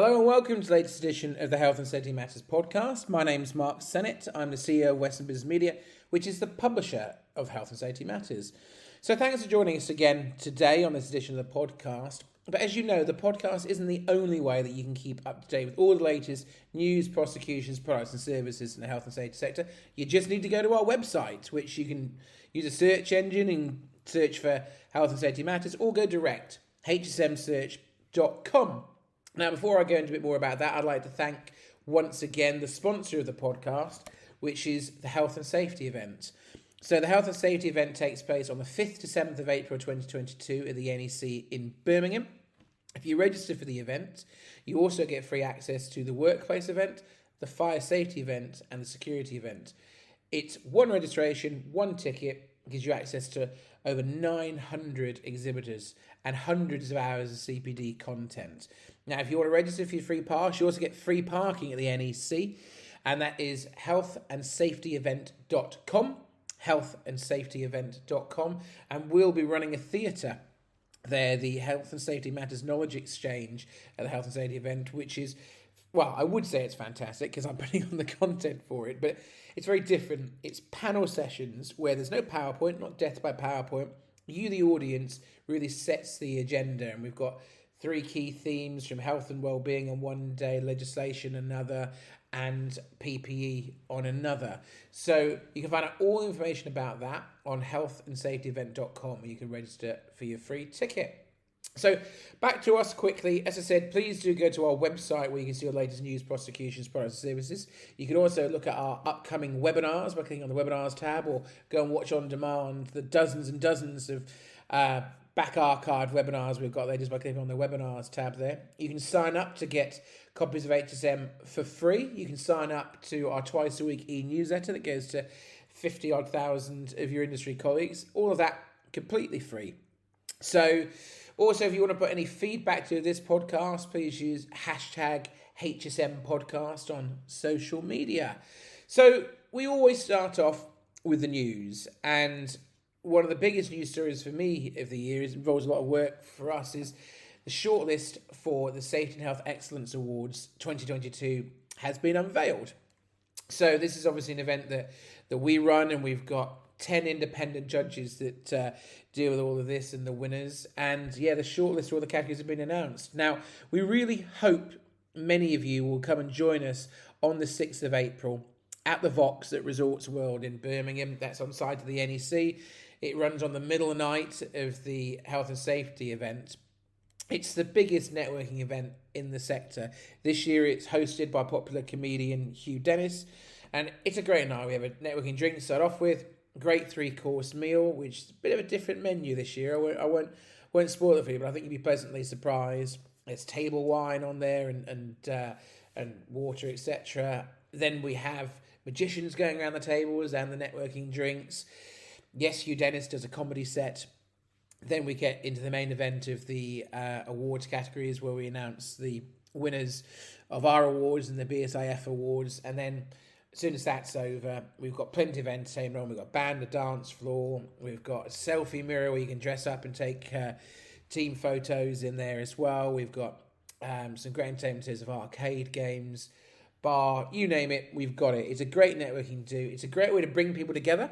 Hello and welcome to the latest edition of the Health and Safety Matters podcast. My name's Mark Sennett. I'm the CEO of Western Business Media, which is the publisher of Health and Safety Matters. So thanks for joining us again today on this edition of the podcast. But as you know, the podcast isn't the only way that you can keep up to date with all the latest news, prosecutions, products and services in the health and safety sector. You just need to go to our website, which you can use a search engine and search for Health and Safety Matters, or go direct, hsmsearch.com. Now, before I go into a bit more about that, I'd like to thank once again the sponsor of the podcast, which is the Health and Safety event. So the Health and Safety event takes place on the 5th to 7th of April 2022 at the NEC in Birmingham. If you register for the event, you also get free access to the workplace event, the fire safety event and the security event. It's one registration, one ticket, gives you access to over 900 exhibitors and hundreds of hours of CPD content. Now, if you want to register for your free pass, you also get free parking at the NEC, and that is healthandsafetyevent.com, healthandsafetyevent.com, and we'll be running a theatre there, the Health and Safety Matters Knowledge Exchange at the Health and Safety event, which is, well, I would say it's fantastic because I'm putting on the content for it, but it's very different. It's panel sessions where there's no PowerPoint, not death by PowerPoint. You, the audience, really sets the agenda, and we've got 3 key themes from health and well-being on one day, legislation another, and PPE on another. So you can find out all the information about that on healthandsafetyevent.com, where you can register for your free ticket. So back to us quickly. As I said, please do go to our website where you can see our latest news, prosecutions, products and services. You can also look at our upcoming webinars by clicking on the webinars tab, or go and watch on demand the dozens and dozens of back archived webinars we've got there just by clicking on the webinars tab there. You can sign up to get copies of HSM for free. You can sign up to our twice a week e-newsletter that goes to 50-odd thousand of your industry colleagues. All of that completely free. So also, if you want to put any feedback to this podcast, please use hashtag HSM Podcast on social media. So we always start off with the news, and one of the biggest news stories for me of the year involves a lot of work for us is the shortlist for the Safety and Health Excellence Awards 2022 has been unveiled. So this is obviously an event that we run, and we've got 10 independent judges that deal with all of this and the winners. And yeah, the shortlist for all the categories have been announced. Now, we really hope many of you will come and join us on the 6th of April at the Vox at Resorts World in Birmingham. That's on site of the NEC. It runs on the middle night of the Health and Safety event. It's the biggest networking event in the sector. This year it's hosted by popular comedian Hugh Dennis, and it's a great night. We have a networking drink to start off with, great 3-course meal, which is a bit of a different menu this year. I won't spoil it for you, but I think you'll be pleasantly surprised. There's table wine on there and water, etc. Then we have magicians going around the tables and the networking drinks. Yes, Hugh Dennis does a comedy set. Then we get into the main event of the awards categories, where we announce the winners of our awards and the BSIF awards. And then as soon as that's over, we've got plenty of entertainment on. We've got band, a dance floor. We've got a selfie mirror where you can dress up and take team photos in there as well. We've got some great entertainment in terms of arcade games, bar, you name it, we've got it. It's a great networking do. It's a great way to bring people together.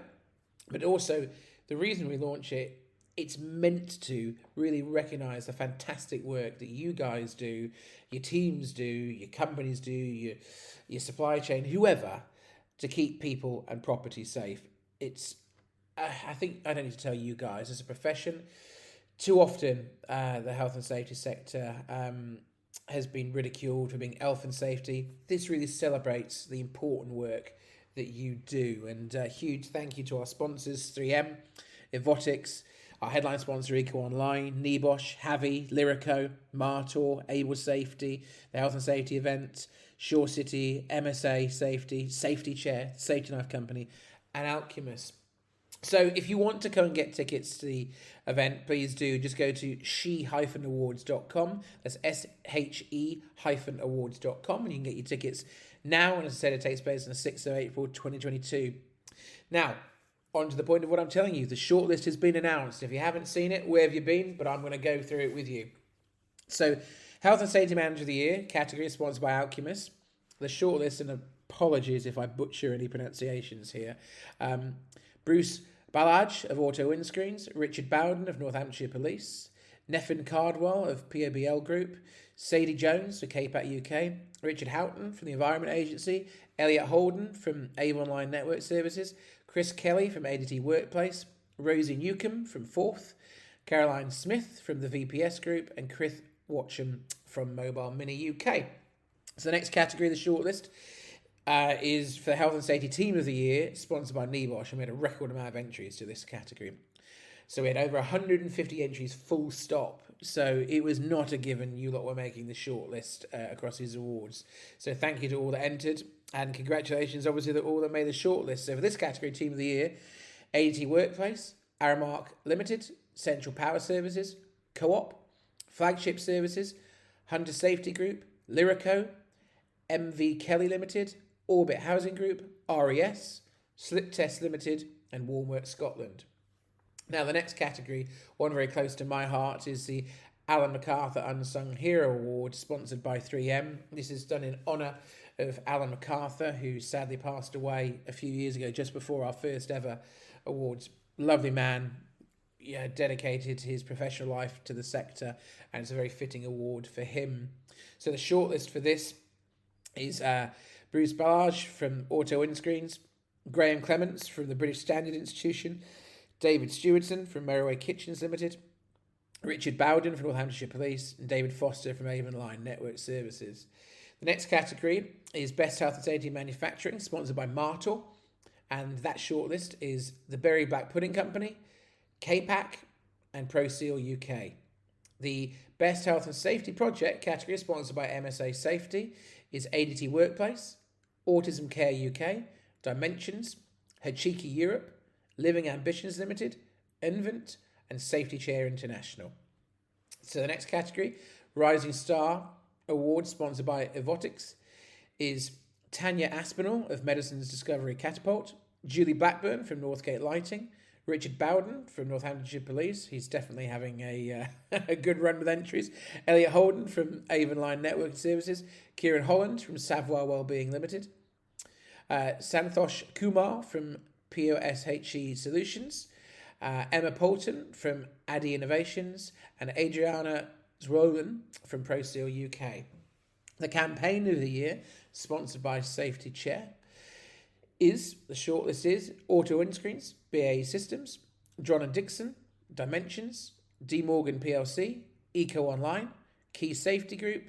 But also, the reason we launch it, it's meant to really recognise the fantastic work that you guys do, your teams do, your companies do, your supply chain, whoever, to keep people and property safe. It's, I think, I don't need to tell you guys, as a profession, too often the health and safety sector has been ridiculed for being health and safety. This really celebrates the important work that you do. And a huge thank you to our sponsors, 3M, Evotics, our headline sponsor, EcoOnline, NEBOSH, Havi, Lyrico, Mcarthur, Able Safety, the Health and Safety event, Shore City, MSA Safety, Safety Chair, Safety Knife Company, and Alcumus. So if you want to come and get tickets to the event, please do. Just go to she-awards.com. That's SHE-awards.com, and you can get your tickets now. And as I said, it takes place on the 6th of April, 2022. Now, on to the point of what I'm telling you. The shortlist has been announced. If you haven't seen it, where have you been? But I'm going to go through it with you. So Health and Safety Manager of the Year category is sponsored by Alcumus. The shortlist, and apologies if I butcher any pronunciations here. Bruce Ballage of Auto Windscreens, Richard Bowden of Northamptonshire Police, Neffin Cardwell of POBL Group, Sadie Jones for KPAT UK, Richard Houghton from the Environment Agency, Elliot Holden from EcoOnline Network Services, Chris Kelly from ADT Workplace, Rosie Newcomb from Forth, Caroline Smith from the VPS Group, and Chris Watcham from Mobile Mini UK. So the next category of the shortlist is for the Health and Safety Team of the Year, sponsored by NEBOSH, and we had a record amount of entries to this category. So we had over 150 entries full stop. So it was not a given you lot were making the shortlist across these awards. So thank you to all that entered, and congratulations obviously to all that made the shortlist. So for this category, Team of the Year, ADT Workplace, Aramark Limited, Central Power Services, Co-op, Flagship Services, Hunter Safety Group, Lyrico, MV Kelly Limited, Orbit Housing Group, RES, Slip Test Limited, and Warmwork Scotland. Now, the next category, one very close to my heart, is the Alan Mcarthur Unsung Hero Award, sponsored by 3M. This is done in honour of Alan Mcarthur, who sadly passed away a few years ago, just before our first ever awards. Lovely man, dedicated his professional life to the sector, and it's a very fitting award for him. So the shortlist for this is Bruce Ballage from Auto Windscreens, Graham Clements from the British Standard Institution, David Stewardson from Merroway Kitchens Limited, Richard Bowden from Northamptonshire Police, and David Foster from EcoOnline Network Services. The next category is Best Health and Safety Manufacturing, sponsored by Mcarthur, and that shortlist is the Berry Black Pudding Company, KPAC, and ProSeal UK. The Best Health and Safety Project category, sponsored by MSA Safety, is ADT Workplace, Autism Care UK, Dimensions, Hachiki Europe, Living Ambitions Limited, Invent, and Safety Chair International. So the next category, Rising Star Award, sponsored by Evotics, is Tanya Aspinall of Medicine's Discovery Catapult, Julie Blackburn from Northgate Lighting, Richard Bowden from Northamptonshire Police, he's definitely having a good run with entries, Elliot Holden from EcoOnline Network Services, Kieran Holland from Savoir Wellbeing Limited, Santhosh Kumar from POSHE Solutions, Emma Poulton from Addy Innovations, and Adriana Zrolin from ProSeal UK. The campaign of the year, sponsored by Safety Chair, the shortlist is Auto Windscreens, BAE Systems, John & Dixon, Dimensions, D Morgan PLC, EcoOnline, Key Safety Group,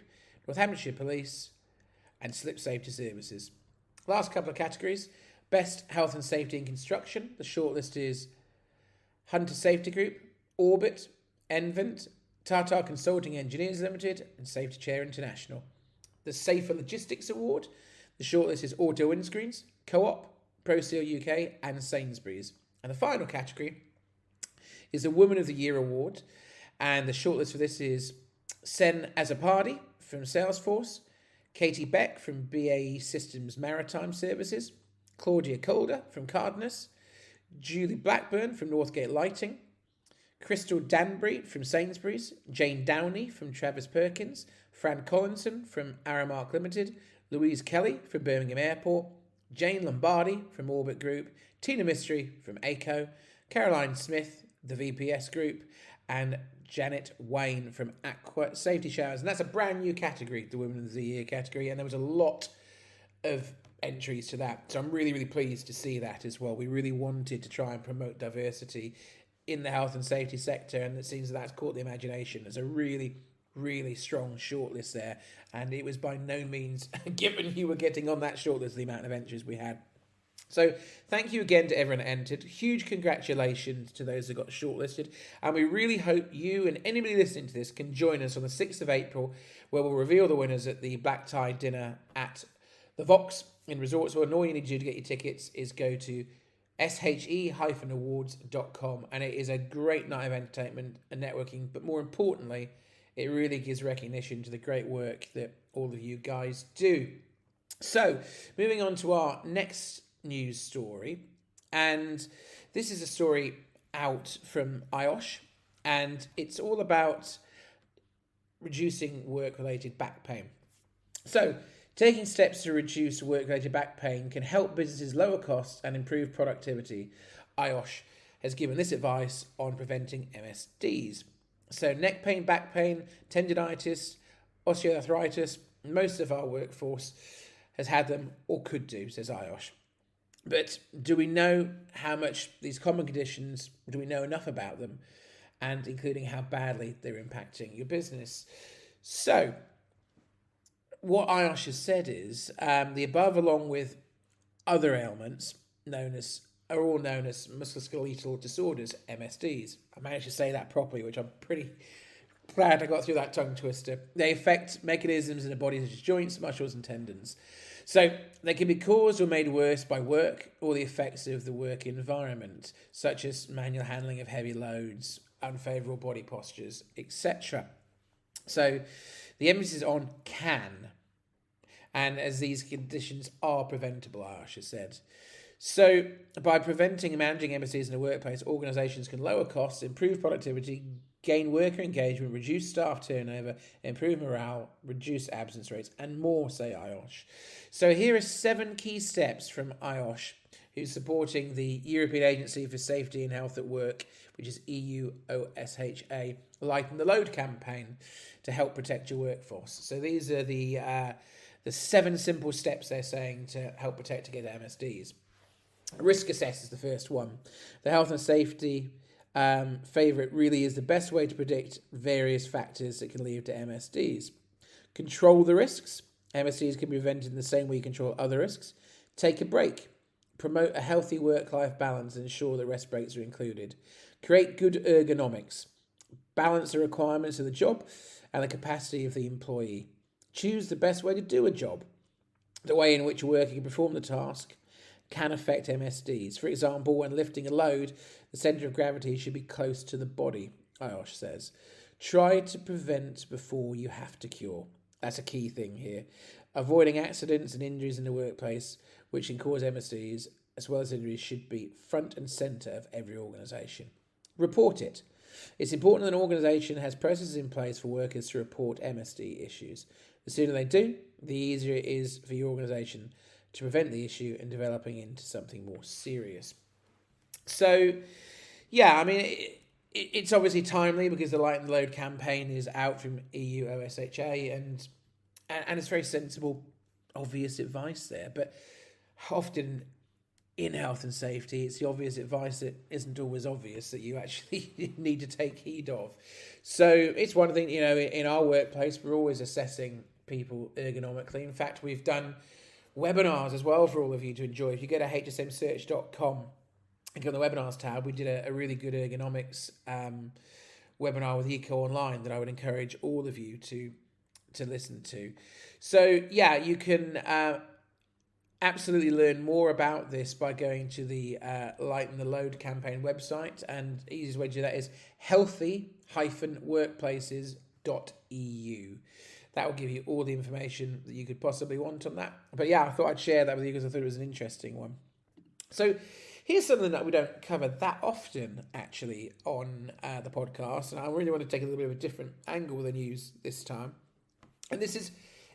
Northamptonshire Police, and Slip Safety Services. Last couple of categories, Best Health and Safety in Construction. The shortlist is Hunter Safety Group, Orbit, Envent, Tata Consulting Engineers Limited, and Safety Chair International. The Safer Logistics Award. The shortlist is Auto Windscreens, Co-op, ProSeal UK, and Sainsbury's. And the final category is the Woman of the Year Award. And the shortlist for this is Sen Azapadi from Salesforce, Katie Beck from BAE Systems Maritime Services, Claudia Calder from Cardinus, Julie Blackburn from Northgate Lighting, Crystal Danbury from Sainsbury's, Jane Downey from Travis Perkins, Fran Collinson from Aramark Limited, Louise Kelly from Birmingham Airport, Jane Lombardi from Orbit Group, Tina Mystery from ACO, Caroline Smith, the VPS Group, and Janet Wayne from Aqua Safety Showers. And that's a brand new category, the Women of the Year category, and there was a lot of entries to that. So I'm really, really pleased to see that as well. We really wanted to try and promote diversity in the health and safety sector, and it seems that's caught the imagination. There's a really, really strong shortlist there, and it was by no means given you were getting on that shortlist the amount of entries we had. So thank you again to everyone that entered. Huge congratulations to those that got shortlisted, and we really hope you and anybody listening to this can join us on the 6th of April, where we'll reveal the winners at the Black Tie dinner at the Vox in Resortsville. And all you need to do to get your tickets is go to she-awards.com, and it is a great night of entertainment and networking, but more importantly, it really gives recognition to the great work that all of you guys do. So, moving on to our next news story, and this is a story out from IOSH, and it's all about reducing work-related back pain. So, taking steps to reduce work-related back pain can help businesses lower costs and improve productivity. IOSH has given this advice on preventing MSDs. So, neck pain, back pain, tendinitis, osteoarthritis, most of our workforce has had them or could do, says IOSH. But do we know how much these common conditions, do we know enough about them, and including how badly they're impacting your business? So, what IOSH has said is the above, along with other ailments are all known as musculoskeletal disorders, MSDs. I managed to say that properly, which I'm pretty glad I got through that tongue twister. They affect mechanisms in the body such as joints, muscles, and tendons. So they can be caused or made worse by work or the effects of the work environment, such as manual handling of heavy loads, unfavourable body postures, etc. So the emphasis is on can, and as these conditions are preventable, IOSH has said. So by preventing and managing MSDs in the workplace, organisations can lower costs, improve productivity, gain worker engagement, reduce staff turnover, improve morale, reduce absence rates, and more, say IOSH. So here are 7 key steps from IOSH, who's supporting the European Agency for Safety and Health at Work, which is EUOSHA, Lighten the Load campaign to help protect your workforce. So these are the 7 simple steps they're saying to help protect against MSDs. Risk assess is the first one. The health and safety favourite really is the best way to predict various factors that can lead to MSDs. Control the risks. MSDs can be prevented in the same way you control other risks. Take a break. Promote a healthy work-life balance and ensure that rest breaks are included. Create good ergonomics. Balance the requirements of the job and the capacity of the employee. Choose the best way to do a job. The way in which a worker can perform the task can affect MSDs. For example, when lifting a load, the centre of gravity should be close to the body, IOSH says. Try to prevent before you have to cure. That's a key thing here. Avoiding accidents and injuries in the workplace, which can cause MSDs, as well as injuries, should be front and centre of every organisation. Report it. It's important that an organisation has processes in place for workers to report MSD issues. The sooner they do, the easier it is for your organisation to prevent the issue and developing into something more serious. So, yeah, I mean, it's obviously timely because the Lighten the Load campaign is out from EUOSHA and it's very sensible, obvious advice there. But often in health and safety, it's the obvious advice that isn't always obvious that you actually need to take heed of. So it's one thing, in our workplace, we're always assessing people ergonomically. In fact, we've done webinars as well for all of you to enjoy. If you go to hsmsearch.com and go on the webinars tab, we did a really good ergonomics webinar with EcoOnline that I would encourage all of you to listen to. So yeah, you can absolutely learn more about this by going to the Lighten the Load campaign website, and the easiest way to do that is healthy-workplaces.eu. That will give you all the information that you could possibly want on that. But yeah, I thought I'd share that with you because I thought it was an interesting one. So here's something that we don't cover that often, actually, on the podcast. And I really want to take a little bit of a different angle than use this time. And this is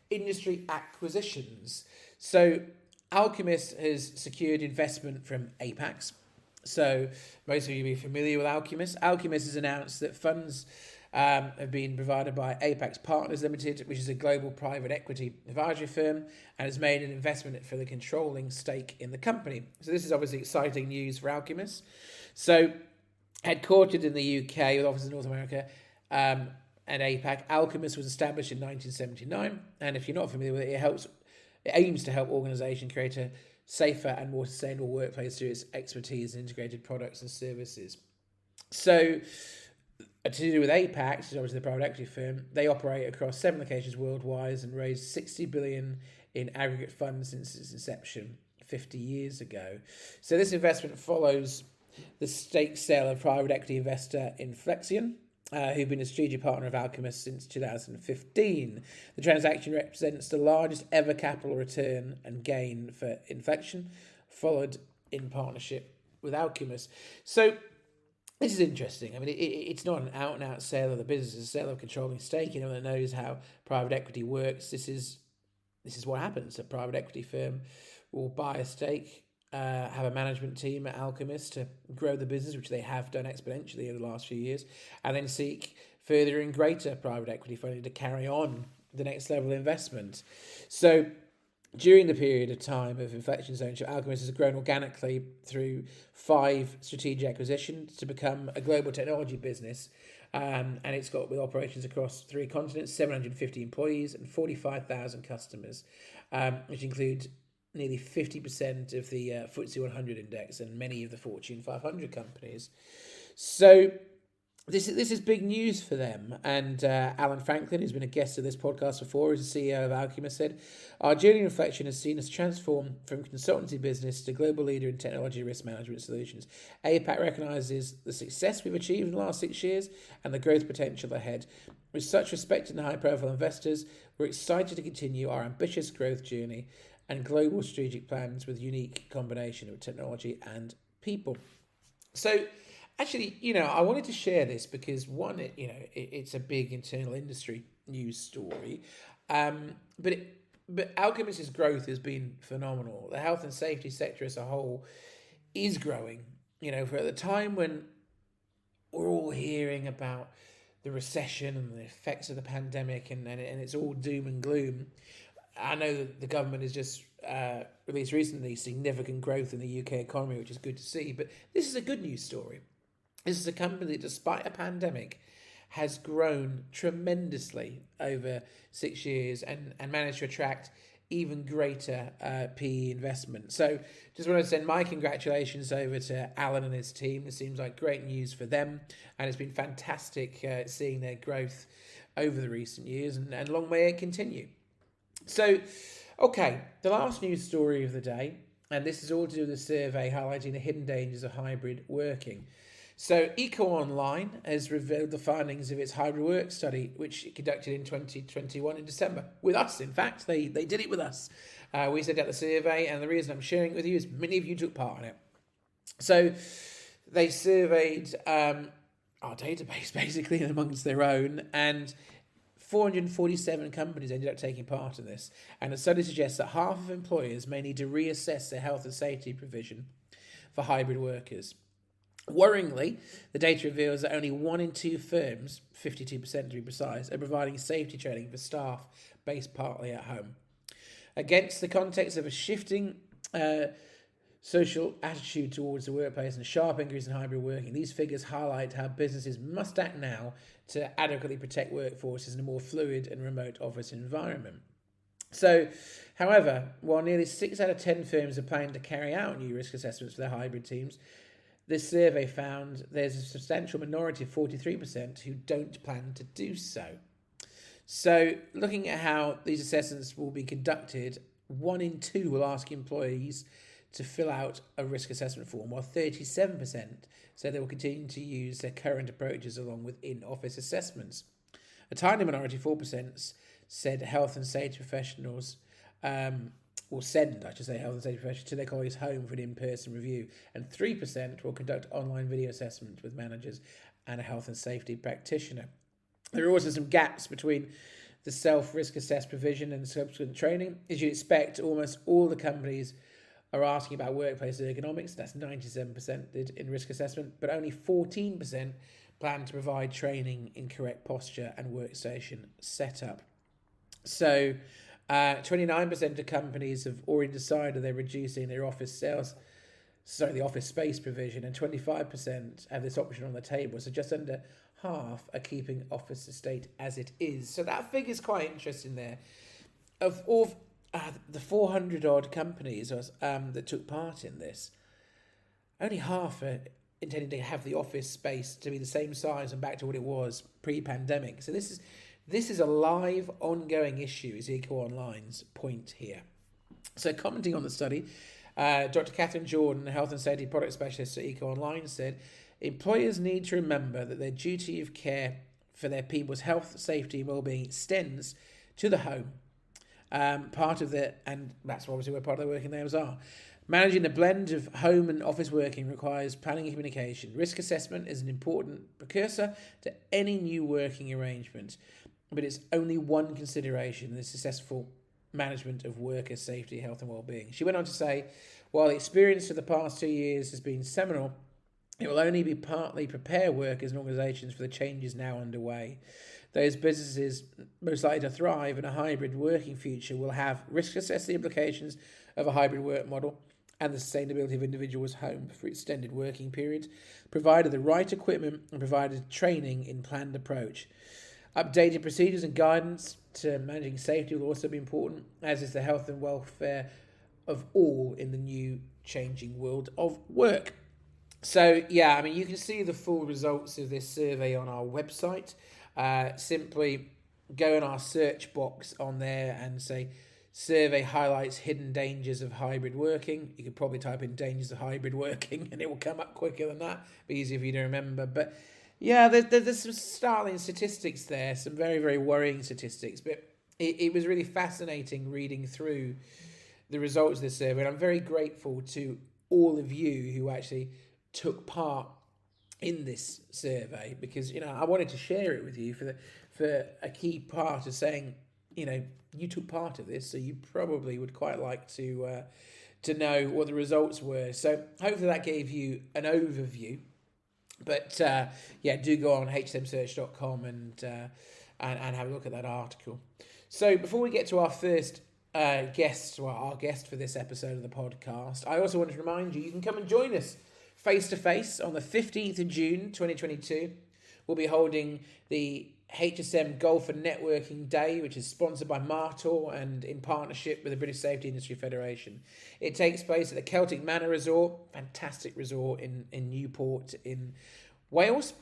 industry acquisitions. So Alcumus has secured investment from Apax. So most of you will be familiar with Alcumus. Alcumus has announced that funds have been provided by Apax Partners Limited, which is a global private equity advisory firm, and has made an investment for the controlling stake in the company. So this is obviously exciting news for Alcumus. So headquartered in the UK with offices in North America and APAC, Alcumus was established in 1979, and if you're not familiar with it, it aims to help organisations create a safer and more sustainable workplace through its expertise in integrated products and services. So to do with Apax, which is obviously the private equity firm, they operate across 7 locations worldwide and raised $60 billion in aggregate funds since its inception 50 years ago. So this investment follows the stake sale of private equity investor Inflexion, who've been a strategic partner of Alcumus since 2015. The transaction represents the largest ever capital return and gain for Inflexion, followed in partnership with Alcumus. So this is interesting. I mean, it's not an out-and-out sale of the business; it's a sale of controlling stake. Anyone that knows how private equity works, this is what happens. A private equity firm will buy a stake, have a management team at Alcumus to grow the business, which they have done exponentially over the last few years, and then seek further and greater private equity funding to carry on the next level of investment. So during the period of time of Inflection's ownership, Alcumus has grown organically through 5 strategic acquisitions to become a global technology business. And it's got with operations across 3 continents, 750 employees and 45,000 customers, which include nearly 50% of the FTSE 100 index and many of the Fortune 500 companies. So this is big news for them. And Alan Franklin, who's been a guest of this podcast before, who's the CEO of Alcumus, said, "Our journey in Inflection has seen us transform from consultancy business to global leader in technology risk management solutions. APAC recognises the success we've achieved in the last 6 years and the growth potential ahead. With such respected and high-profile investors, we're excited to continue our ambitious growth journey and global strategic plans with unique combination of technology and people." So, actually, I wanted to share this because one, it's a big internal industry news story, but Alcumus's growth has been phenomenal. The health and safety sector as a whole is growing. For at the time when we're all hearing about the recession and the effects of the pandemic, and it's all doom and gloom. I know that the government has just released recently significant growth in the UK economy, which is good to see. But this is a good news story. This is a company that, despite a pandemic, has grown tremendously over 6 years and managed to attract even greater PE investment. So just want to send my congratulations over to Alan and his team. It seems like great news for them, and it's been fantastic seeing their growth over the recent years, and long may it continue. So, okay, the last news story of the day, and this is all to do with a survey highlighting the hidden dangers of hybrid working. So, EcoOnline has revealed the findings of its hybrid work study, which it conducted in 2021 in December. With us, in fact. They did it with us. We sent out the survey, and the reason I'm sharing it with you is many of you took part in it. So, they surveyed our database, basically, amongst their own, and 447 companies ended up taking part in this. And the study suggests that half of employers may need to reassess their health and safety provision for hybrid workers. Worryingly, the data reveals that only 1 in 2 firms, 52% to be precise, are providing safety training for staff based partly at home. Against the context of a shifting social attitude towards the workplace and a sharp increase in hybrid working, these figures highlight how businesses must act now to adequately protect workforces in a more fluid and remote office environment. So, however, while nearly 6 out of 10 firms are planning to carry out new risk assessments for their hybrid teams, this survey found there's a substantial minority of 43% who don't plan to do so. So, looking at how these assessments will be conducted, 1 in 2 will ask employees to fill out a risk assessment form, while 37% say they will continue to use their current approaches along with in-office assessments. A tiny minority, 4%, said health and safety professionals will send health and safety professionals to their colleagues' home for an in-person review, and 3% will conduct online video assessments with managers and a health and safety practitioner. There are also some gaps between the self-risk assess provision and subsequent training. As you'd expect, almost all the companies are asking about workplace ergonomics. That's 97% did in risk assessment, but only 14% plan to provide training in correct posture and workstation setup. So 29% of companies have already decided they're reducing their the office space provision, and 25% have this option on the table. So just under half are keeping office estate as it is. So that figure's quite interesting there. Of the 400 odd companies that took part in this, only half are intending to have the office space to be the same size and back to what it was pre-pandemic. So this is a live, ongoing issue, is EcoOnline's point here. So commenting on the study, Dr. Catherine Jordan, Health and Safety Product Specialist at EcoOnline, said, employers need to remember that their duty of care for their people's health, safety and well-being extends to the home. And that's obviously where part of their working hours are. Managing the blend of home and office working requires planning and communication. Risk assessment is an important precursor to any new working arrangement, but it's only one consideration in the successful management of worker safety, health and well-being. She went on to say, while the experience of the past 2 years has been seminal, it will only be partly prepare workers and organisations for the changes now underway. Those businesses most likely to thrive in a hybrid working future will have risk assess the implications of a hybrid work model and the sustainability of individuals' home for extended working periods, provided the right equipment and provided training in planned approach. Updated procedures and guidance to managing safety will also be important, as is the health and welfare of all in the new changing world of work. So, yeah, I mean, you can see the full results of this survey on our website. Simply go in our search box on there and say, survey highlights hidden dangers of hybrid working. You could probably type in dangers of hybrid working and it will come up quicker than that. Be easier for you to remember. But, yeah, there's some startling statistics there, some very, very worrying statistics. But it was really fascinating reading through the results of this survey. And I'm very grateful to all of you who actually took part in this survey, because I wanted to share it with you for a key part of saying, you took part of this, so you probably would quite like to know what the results were. So hopefully that gave you an overview. But do go on hsmsearch.com and have a look at that article. So before we get to our first guest for this episode of the podcast, I also want to remind you can come and join us face-to-face on the 15th of June 2022. We'll be holding the HSM Golf Networking Day, which is sponsored by Mcarthur and in partnership with the British Safety Industry Federation. It takes place at the Celtic Manor Resort, fantastic resort in Newport in Wales.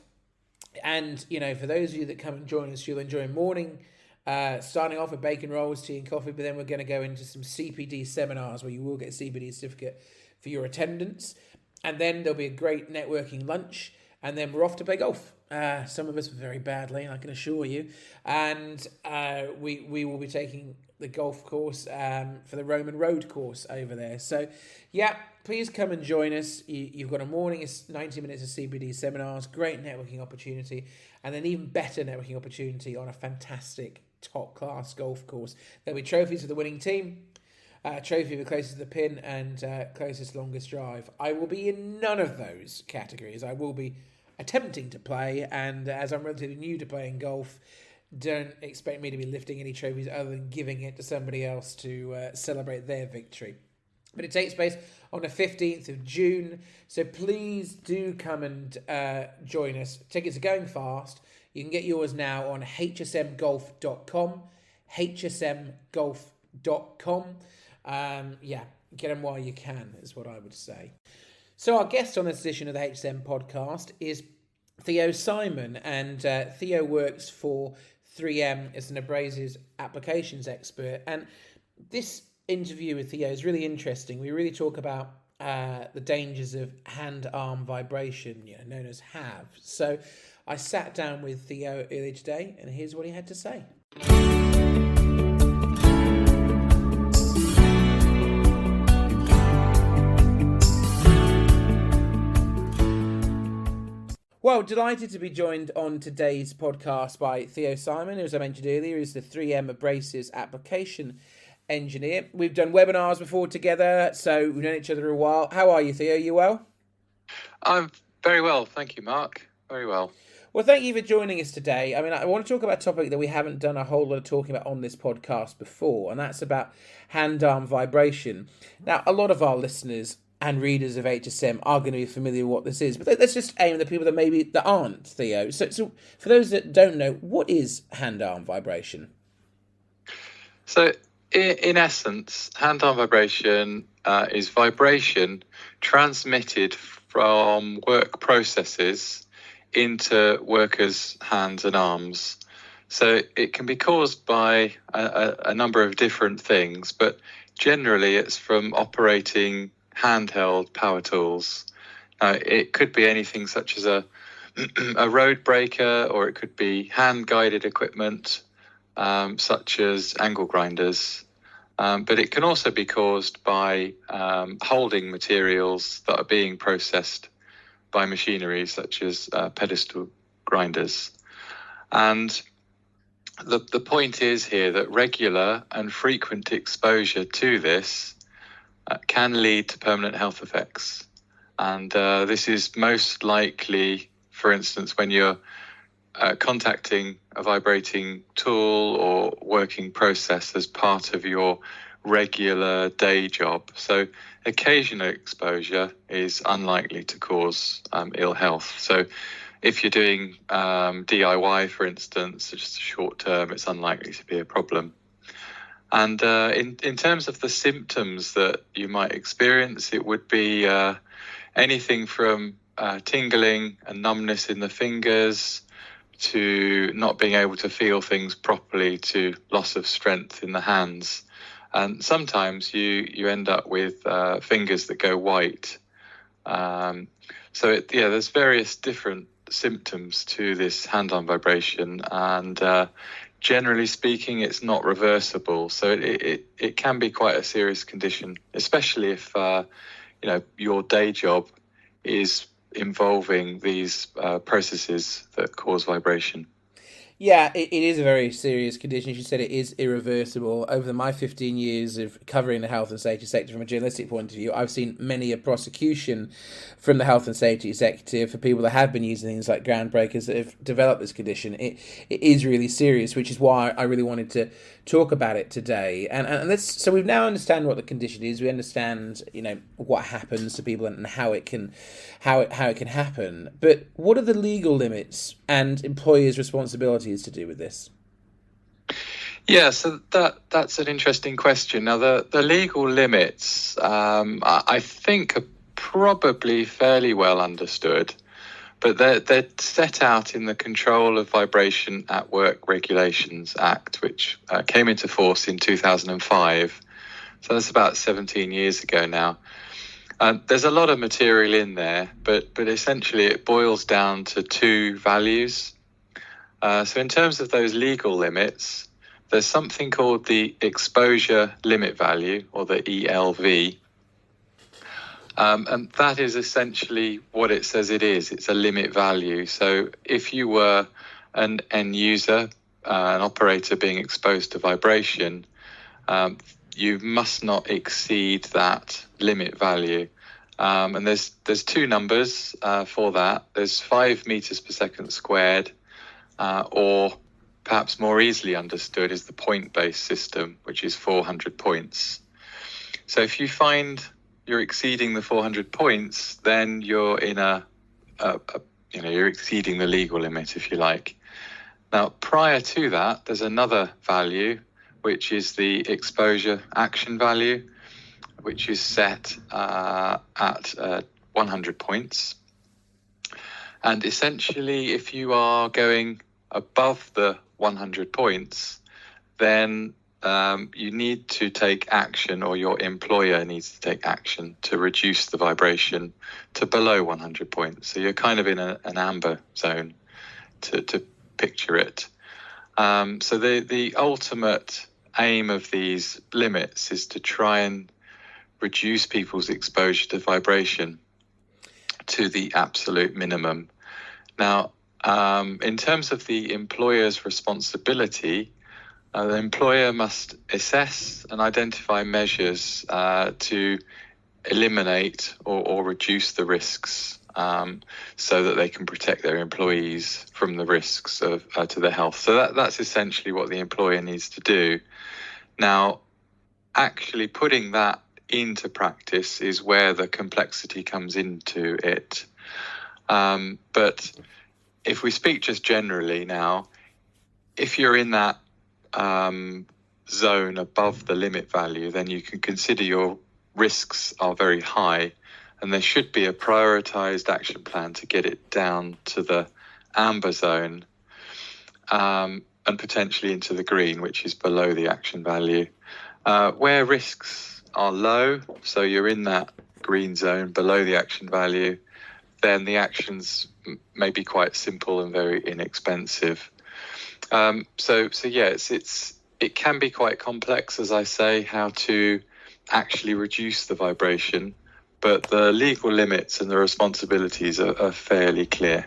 And, for those of you that come and join us, you'll enjoy a morning starting off with bacon rolls, tea and coffee, but then we're going to go into some CPD seminars where you will get a CPD certificate for your attendance. And then there'll be a great networking lunch, and then we're off to play golf. Some of us very badly, I can assure you. And we will be taking the golf course for the Roman Road course over there. So, please come and join us. You've got a morning, 90 minutes of CPD seminars, great networking opportunity, and an even better networking opportunity on a fantastic top-class golf course. There'll be trophies for the winning team, trophy for closest to the pin, and closest longest drive. I will be in none of those categories. I will be attempting to play, and as I'm relatively new to playing golf, don't expect me to be lifting any trophies other than giving it to somebody else to celebrate their victory. But it takes place on the 15th of June, so please do come and join us. Tickets are going fast. You can get yours now on hsmgolf.com, hsmgolf.com. Get them while you can, is what I would say. So our guest on this edition of the HSM podcast is Theo Simon, and Theo works for 3M as an abrasives applications expert. And this interview with Theo is really interesting. We really talk about the dangers of hand-arm vibration, known as HAV. So I sat down with Theo earlier today, and here's what he had to say. Well, delighted to be joined on today's podcast by Theo Simon, who, as I mentioned earlier, is the 3M Abrasives application engineer. We've done webinars before together, so we've known each other a while. How are you, Theo? You well? I'm very well, thank you, Mark. Very well. Well, thank you for joining us today. I mean, I want to talk about a topic that we haven't done a whole lot of talking about on this podcast before, and that's about hand-arm vibration. Now, a lot of our listeners and readers of HSM are going to be familiar with what this is, but let's just aim at the people that aren't, Theo. So for those that don't know, what is hand-arm vibration? So in essence, hand-arm vibration is vibration transmitted from work processes into workers' hands and arms. So it can be caused by a number of different things, but generally it's from operating handheld power tools. It could be anything such as a road breaker, or it could be hand-guided equipment such as angle grinders. But it can also be caused by holding materials that are being processed by machinery such as pedestal grinders. And the point is here that regular and frequent exposure to this can lead to permanent health effects. And this is most likely, for instance, when you're contacting a vibrating tool or working process as part of your regular day job. So occasional exposure is unlikely to cause ill health. So if you're doing DIY, for instance, just short term, it's unlikely to be a problem. And in terms of the symptoms that you might experience, it would be anything from tingling and numbness in the fingers, to not being able to feel things properly, to loss of strength in the hands. And sometimes you end up with fingers that go white. So there's various different symptoms to this hand-arm vibration, and generally speaking, it's not reversible. So it can be quite a serious condition, especially if your day job is involving these processes that cause vibration. Yeah, it is a very serious condition. As you said, it is irreversible. Over my 15 years of covering the health and safety sector from a journalistic point of view, I've seen many a prosecution from the health and safety sector for people that have been using things like groundbreakers that have developed this condition. It is really serious, which is why I really wanted to talk about it today. And so we now understand what the condition is. We understand, what happens to people and how it can happen. But what are the legal limits and employers' responsibilities to do with this? Yeah, so that's an interesting question. Now, the legal limits, I think, are probably fairly well understood, but they're set out in the Control of Vibration at Work Regulations Act, which came into force in 2005. So that's about 17 years ago now. There's a lot of material in there, but essentially it boils down to two values. So in terms of those legal limits, there's something called the exposure limit value, or the ELV. And that is essentially what it says it is. It's a limit value. So if you were an end user, an operator being exposed to vibration, you must not exceed that limit value. And there's two numbers for that. There's 5 meters per second squared, or perhaps more easily understood is the point-based system, which is 400 points. So if you find you're exceeding the 400 points, then you're in you're exceeding the legal limit, if you like. Now, prior to that, there's another value, which is the exposure action value, which is set at 100 points. And essentially, if you are going above the 100 points, then you need to take action, or your employer needs to take action to reduce the vibration to below 100 points. So you're kind of in an amber zone, to picture it. So the ultimate aim of these limits is to try and reduce people's exposure to vibration to the absolute minimum. Now, in terms of the employer's responsibility, the employer must assess and identify measures to eliminate or reduce the risks, so that they can protect their employees from the risks to their health. So that's essentially what the employer needs to do. Now, actually putting that into practice is where the complexity comes into it. But if we speak just generally now, if you're in that zone above the limit value, then you can consider your risks are very high, and there should be a prioritized action plan to get it down to the amber zone, and potentially into the green, which is below the action value. Where risks are low, so you're in that green zone below the action value, then the actions may be quite simple and very inexpensive. So yeah, it's it can be quite complex, as I say, how to actually reduce the vibration, but the legal limits and the responsibilities are fairly clear.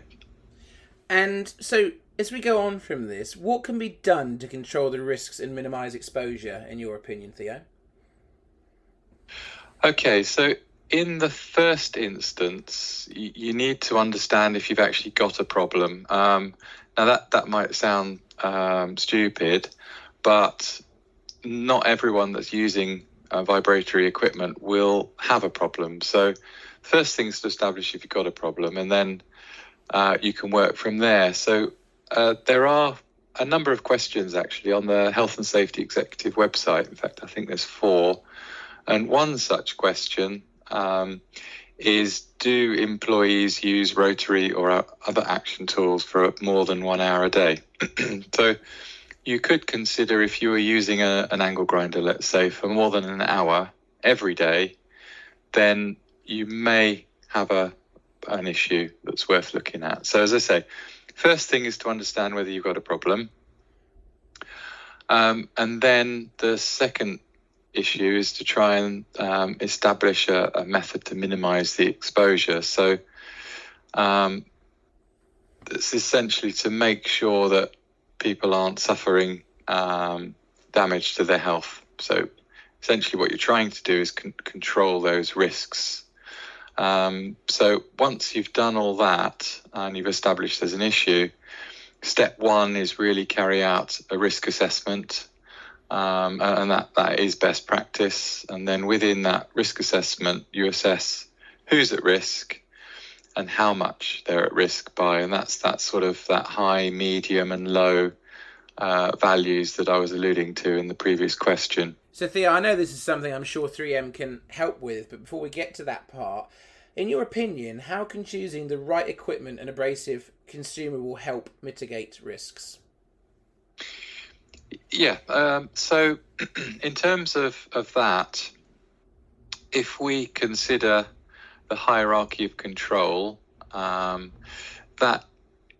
And so, as we go on from this, what can be done to control the risks and minimise exposure, in your opinion, Theo? Okay, so in the first instance, you need to understand if you've actually got a problem. Now, that might sound stupid, but not everyone that's using vibratory equipment will have a problem. So first thing is to establish if you've got a problem, and then you can work from there. So there are a number of questions actually on the Health and Safety Executive website. In fact, I think there's 4. And one such question is, do employees use Rotary or other action tools for more than 1 hour a day? So you could consider, if you were using an angle grinder, let's say, for more than an hour every day, then you may have an issue that's worth looking at. So as I say, first thing is to understand whether you've got a problem. And then the second issue is to try and establish a method to minimize the exposure. So it's essentially to make sure that people aren't suffering damage to their health. So essentially what you're trying to do is control those risks. So once you've done all that and you've established there's an issue, step 1 is really carry out a risk assessment. And that is best practice. And then within that risk assessment, you assess who's at risk and how much they're at risk by. And that's sort of that high, medium and low values that I was alluding to in the previous question. So Theo, I know this is something I'm sure 3M can help with, but before we get to that part, in your opinion, how can choosing the right equipment and abrasive consumable help mitigate risks? Yeah, so in terms of that, if we consider the hierarchy of control, that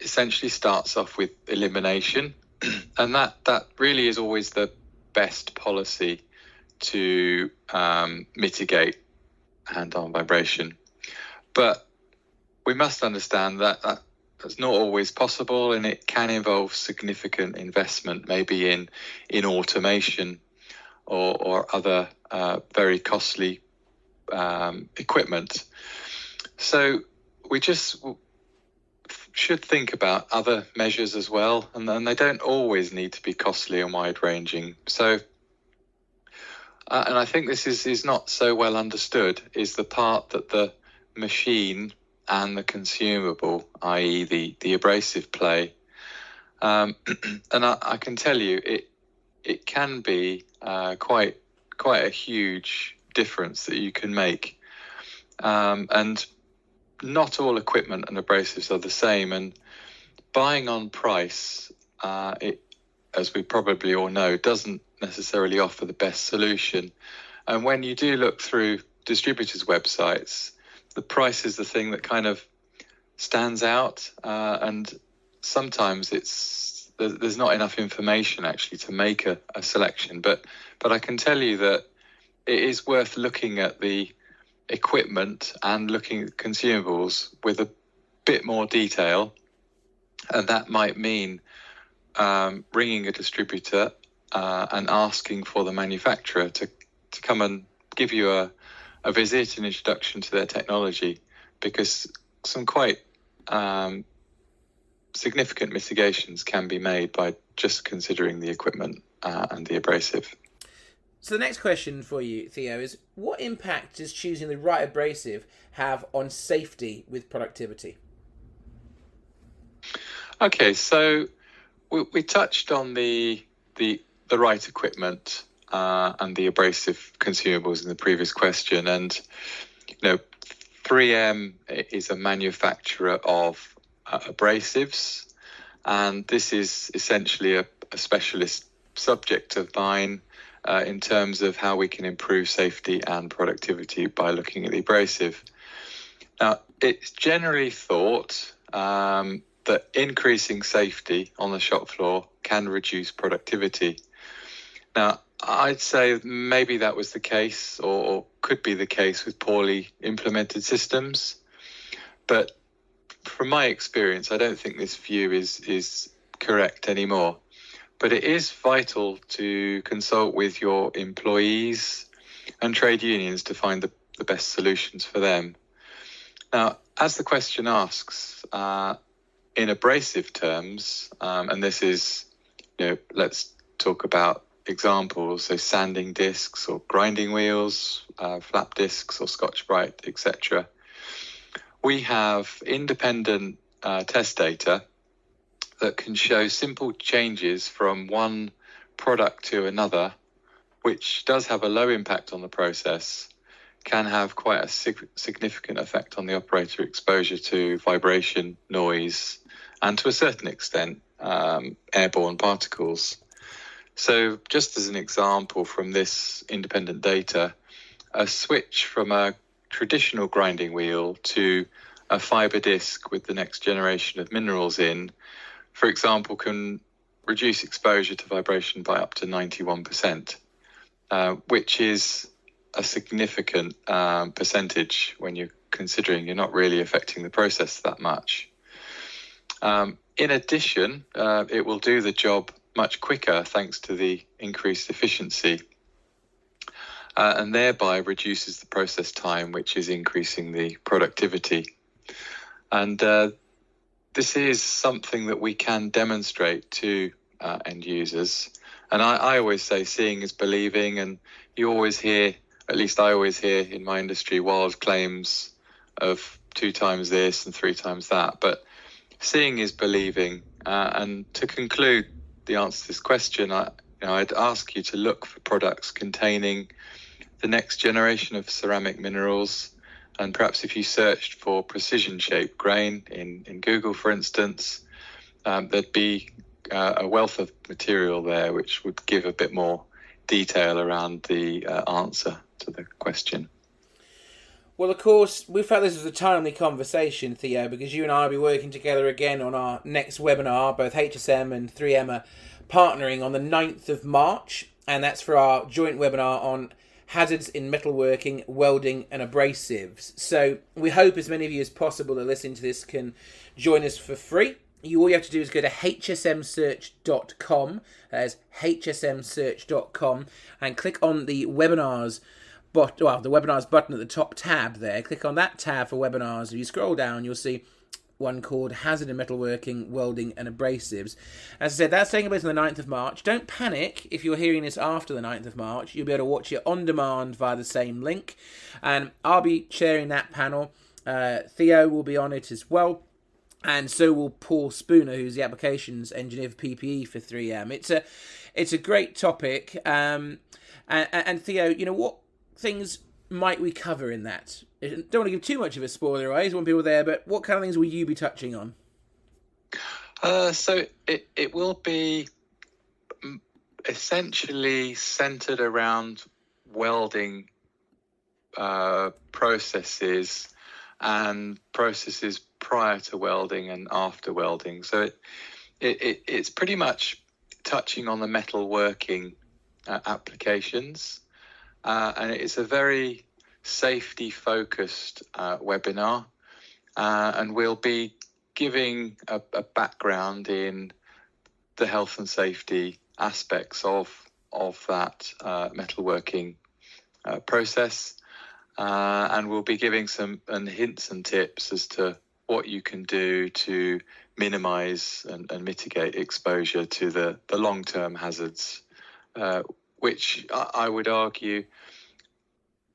essentially starts off with elimination, and that really is always the best policy to mitigate hand-arm vibration. But we must understand that that's not always possible, and it can involve significant investment, maybe in automation or other very costly equipment. So we just should think about other measures as well, and they don't always need to be costly and wide-ranging. So, and I think this is not so well understood, is the part that the machine and the consumable, i.e. the abrasive play. And I can tell you it can be quite a huge difference that you can make. And not all equipment and abrasives are the same, and buying on price, as we probably all know, doesn't necessarily offer the best solution. And when you do look through distributors' websites, the price is the thing that kind of stands out, and sometimes there's not enough information actually to make a selection. But I can tell you that it is worth looking at the equipment and looking at consumables with a bit more detail, and that might mean ringing a distributor and asking for the manufacturer to come and give you a visit, an introduction to their technology, because some quite significant mitigations can be made by just considering the equipment and the abrasive. So the next question for you, Theo, is what impact does choosing the right abrasive have on safety with productivity? Okay, so we touched on the right equipment and the abrasive consumables in the previous question, and 3M is a manufacturer of abrasives, and this is essentially a specialist subject of mine in terms of how we can improve safety and productivity by looking at the abrasive. Now, it's generally thought that increasing safety on the shop floor can reduce productivity. Now, I'd say maybe that was the case, or could be the case with poorly implemented systems. But from my experience, I don't think this view is correct anymore. But it is vital to consult with your employees and trade unions to find the best solutions for them. Now, as the question asks, in abrasive terms, and this is, let's talk about examples, so sanding discs or grinding wheels, flap discs or Scotch-Brite, etc. We have independent test data that can show simple changes from one product to another, which does have a low impact on the process, can have quite a significant effect on the operator exposure to vibration, noise, and to a certain extent, airborne particles. So just as an example from this independent data, a switch from a traditional grinding wheel to a fibre disc with the next generation of minerals in, for example, can reduce exposure to vibration by up to 91%, which is a significant percentage when you're considering you're not really affecting the process that much. In addition, it will do the job much quicker thanks to the increased efficiency, and thereby reduces the process time, which is increasing the productivity. And this is something that we can demonstrate to end users. And I always say seeing is believing, and you always hear, at least I always hear in my industry, wild claims of 2 times this and 3 times that. But seeing is believing. And to conclude the answer to this question, I'd ask you to look for products containing the next generation of ceramic minerals. And perhaps if you searched for precision shaped grain in Google, for instance, there'd be a wealth of material there which would give a bit more detail around the answer to the question. Well, of course, we felt this was a timely conversation, Theo, because you and I will be working together again on our next webinar. Both HSM and 3M are partnering on the 9th of March, and that's for our joint webinar on hazards in metalworking, welding and abrasives. So we hope as many of you as possible that are listening to this can join us for free. All you have to do is go to hsmsearch.com, that's hsmsearch.com, and click on the webinars the webinars button at the top tab there. Click on that tab for webinars. If you scroll down, you'll see one called Hazard in Metalworking, Welding and Abrasives. As I said, that's taking place on the 9th of March. Don't panic if you're hearing this after the 9th of March. You'll be able to watch it on demand via the same link. And I'll be chairing that panel. Theo will be on it as well. And so will Paul Spooner, who's the applications engineer for PPE for 3M. It's a great topic. And Theo, what things might we cover in that? I don't want to give too much of a spoiler, right? There's one people there, but what kind of things will you be touching on? So it will be essentially centered around welding processes and processes prior to welding and after welding. So it's pretty much touching on the metalworking applications. And it's a very safety-focused webinar, and we'll be giving a background in the health and safety aspects of that metalworking process, and we'll be giving some hints and tips as to what you can do to minimise and mitigate exposure to the long-term hazards, which I would argue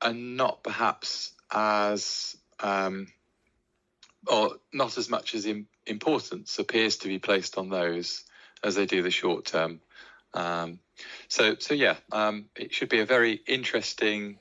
are not perhaps as, or not as much as importance appears to be placed on those as they do the short term. So it should be a very interesting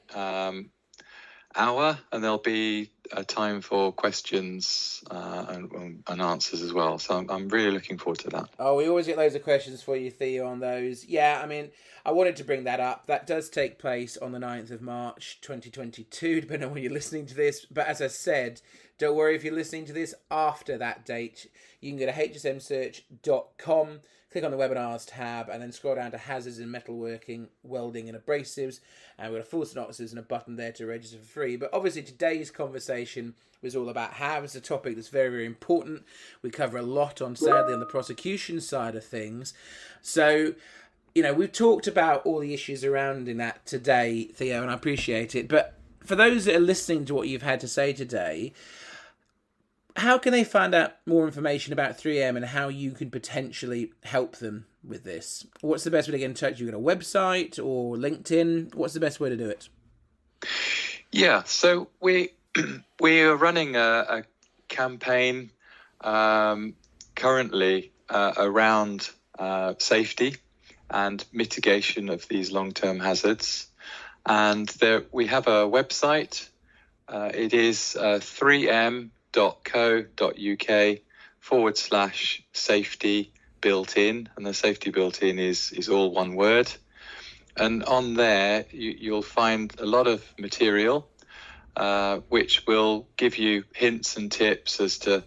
hour, and there'll be a time for questions and answers as well. So I'm really looking forward to that. Oh, we always get loads of questions for you, Theo, on those. Yeah, I mean, I wanted to bring that up. That does take place on the 9th of March, 2022, depending on when you're listening to this. But as I said, Don't worry if you're listening to this after that date. You can go to hsmsearch.com, click on the webinars tab, and then scroll down to hazards in metalworking, welding and abrasives. And we've got a full synopsis and a button there to register for free. But obviously today's conversation was all about how. It's a topic that's very, very important. We cover a lot sadly on the prosecution side of things. So, we've talked about all the issues surrounding that today, Theo, and I appreciate it. But for those that are listening to what you've had to say today, how can they find out more information about 3M and how you can potentially help them with this? What's the best way to get in touch? You got a website or LinkedIn? What's the best way to do it? Yeah, so we are running a campaign currently around safety and mitigation of these long-term hazards. And we have a website. It is 3m.co.uk/safety built in. And the safety built in is all one word. And on there, you'll find a lot of material, which will give you hints and tips as to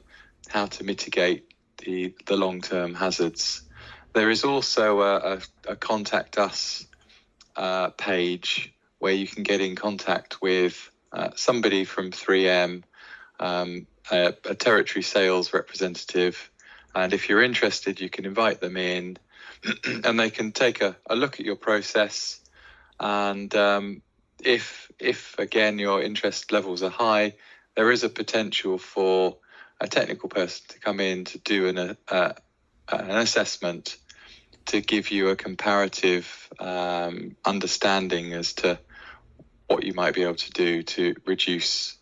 how to mitigate the long-term hazards. There is also a contact us page where you can get in contact with somebody from 3M, a territory sales representative. And if you're interested, you can invite them in and they can take a look at your process. And if again, your interest levels are high, there is a potential for a technical person to come in to do an assessment to give you a comparative understanding as to what you might be able to do to reduce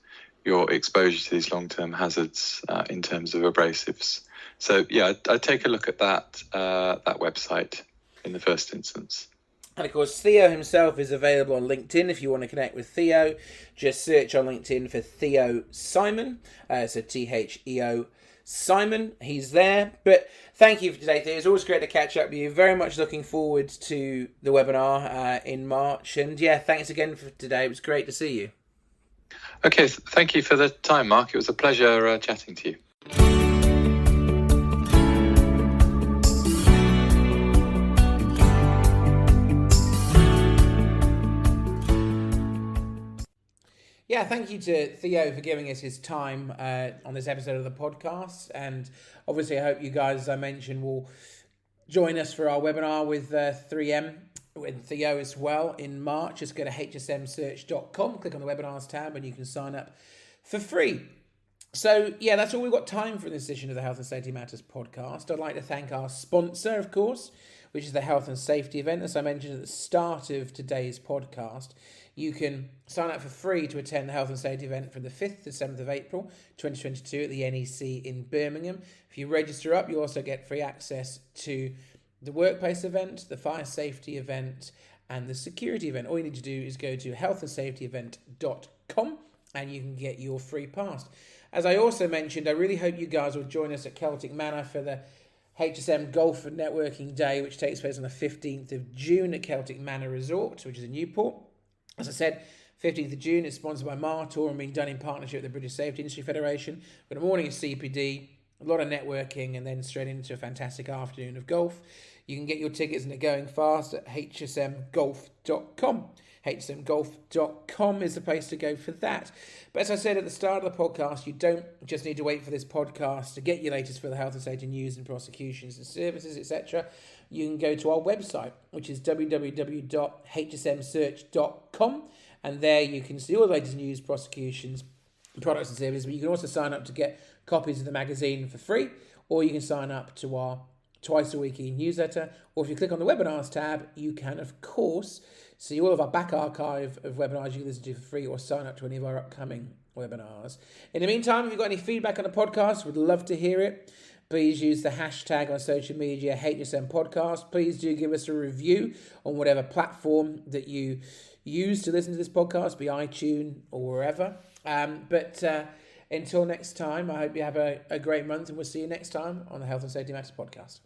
your exposure to these long-term hazards in terms of abrasives. So yeah, I'd take a look at that website in the first instance. And of course, Theo himself is available on LinkedIn. If you want to connect with Theo, just search on LinkedIn for Theo Simon. So Theo Simon, he's there. But thank you for today, Theo. It's always great to catch up with you. Very much looking forward to the webinar in March. And yeah, thanks again for today. It was great to see you. Okay, thank you for the time, Mark. It was a pleasure chatting to you. Yeah, thank you to Theo for giving us his time on this episode of the podcast. And obviously, I hope you guys, as I mentioned, will join us for our webinar with 3M, with Theo as well in March. Just go to hsmsearch.com, click on the webinars tab, and you can sign up for free. So, yeah, that's all we've got time for in this edition of the Health and Safety Matters podcast. I'd like to thank our sponsor, of course, which is the Health and Safety event. As I mentioned at the start of today's podcast, you can sign up for free to attend the Health and Safety event from the 5th to 7th of April 2022 at the NEC in Birmingham. If you register up, you also get free access to the workplace event, the fire safety event, and the security event. All you need to do is go to healthandsafetyevent.com and you can get your free pass. As I also mentioned, I really hope you guys will join us at Celtic Manor for the HSM Golf Networking Day, which takes place on the 15th of June at Celtic Manor Resort, which is in Newport. As I said, 15th of June is sponsored by Mcarthur and being done in partnership with the British Safety Industry Federation. We've got a morning of CPD, a lot of networking, and then straight into a fantastic afternoon of golf. You can get your tickets and they're going fast at hsmgolf.com. hsmgolf.com is the place to go for that. But as I said at the start of the podcast, you don't just need to wait for this podcast to get your latest for the health and safety news and prosecutions and services, etc. You can go to our website, which is www.hsmsearch.com, and there you can see all the latest news, prosecutions, products and services. But you can also sign up to get copies of the magazine for free, or you can sign up to our twice a week newsletter, or if you click on the webinars tab, you can of course see all of our back archive of webinars you can listen to for free, or sign up to any of our upcoming webinars. In the meantime, if you've got any feedback on the podcast, we'd love to hear it. Please use the hashtag on social media, HSM Podcast. Please do give us a review on whatever platform that you use to listen to this podcast, be iTunes or wherever. But until next time, I hope you have a great month, and we'll see you next time on the Health and Safety Matters podcast.